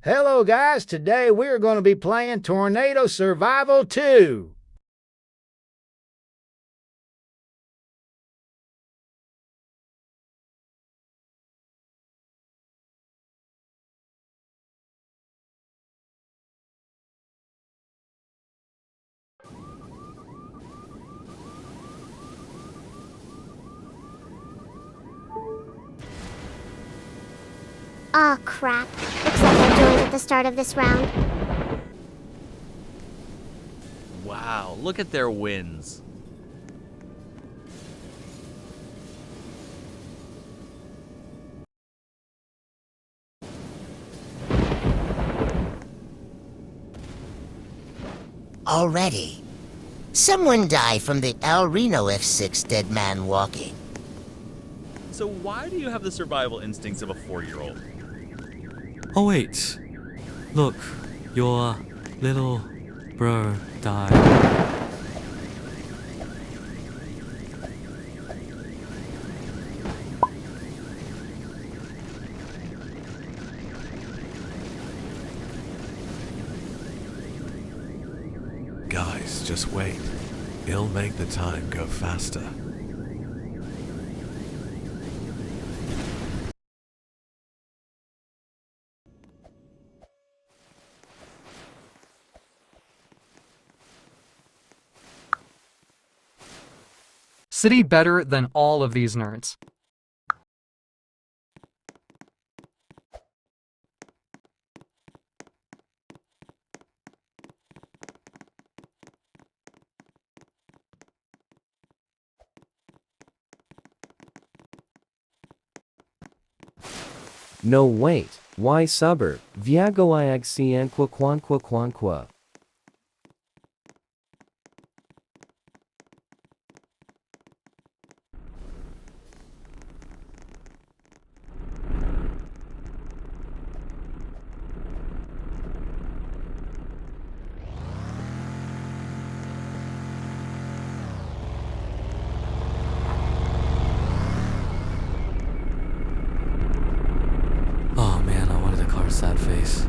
Hello, guys. Today we're going to be playing Tornado Survival 2. Aw, crap. Looks like I joined at the start of this round. Wow, look at their wins. Already. Someone died from the El Reno F6 dead man walking. So why do you have the survival instincts of a 4-year-old? Oh wait, look, your little bro died. Guys, just wait. It'll make the time go faster. City better than all of these nerds. No wait, why suburb? Viagoiag sianqua quanqua quanqua. Oh man, I wanted a car sad face.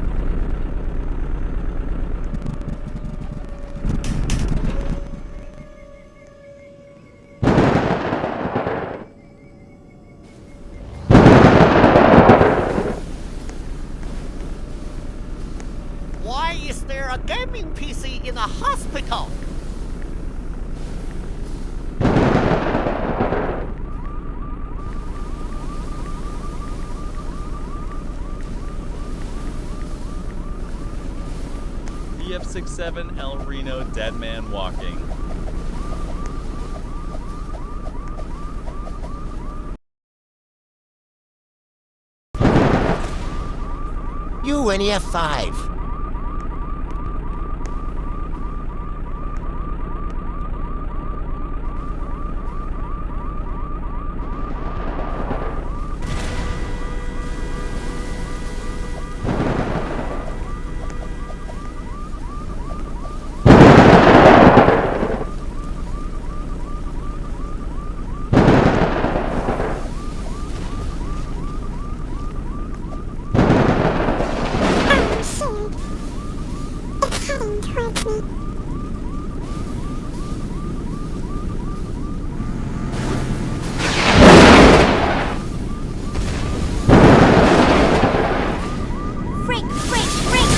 Why is there a gaming PC in a hospital? EF67 El Reno dead man walking. UNEF5. It's heading towards me. Freak, freak, freak!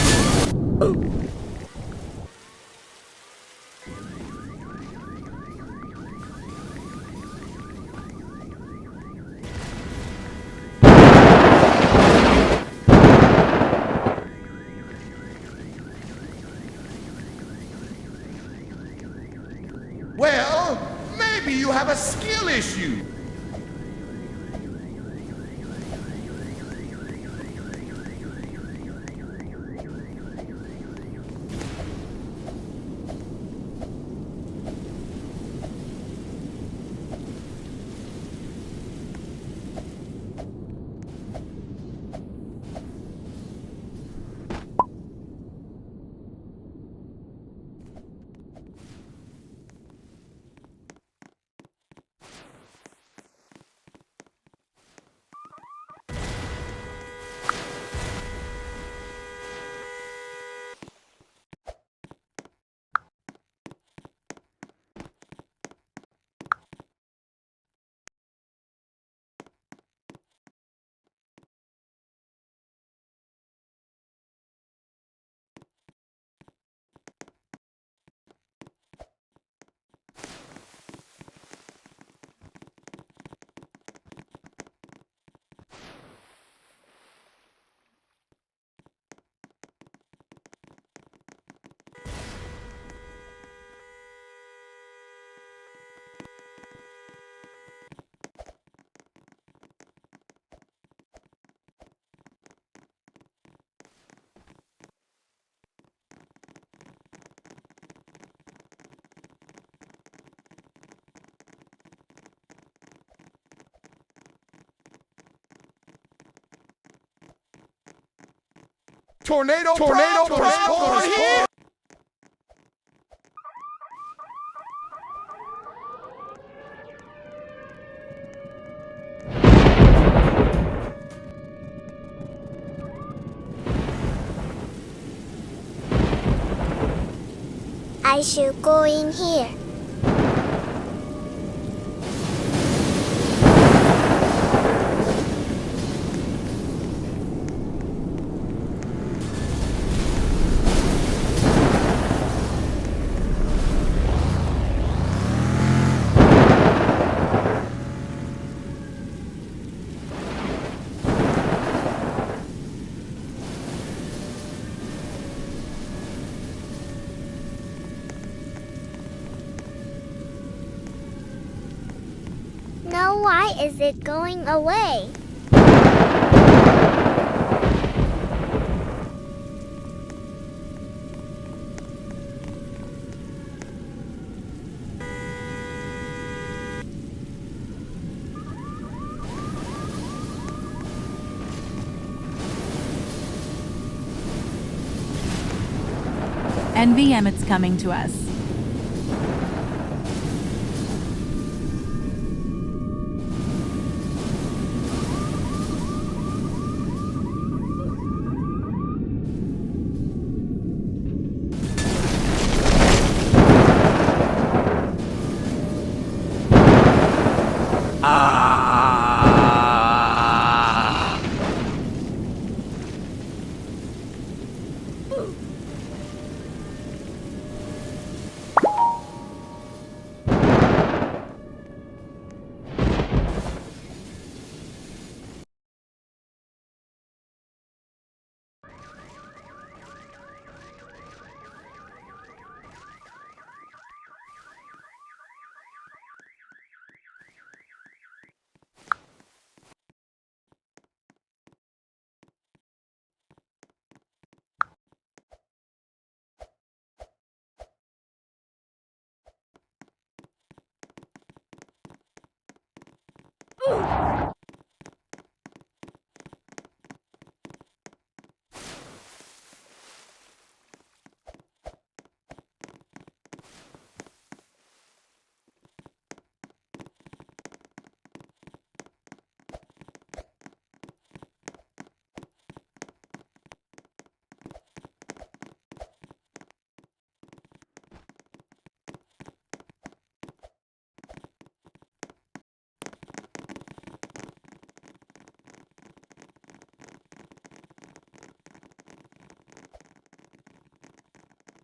Well, maybe you have a skill issue. Tornado Pro here! I should go in here. Now why is it going away? NV Emmett's coming to us.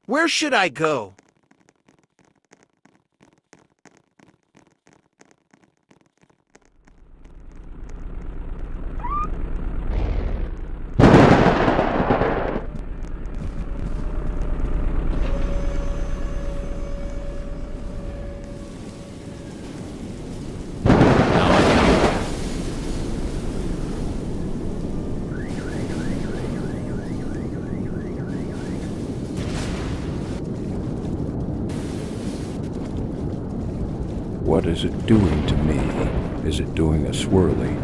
Where should I go? What is it doing to me? Is it doing a swirly?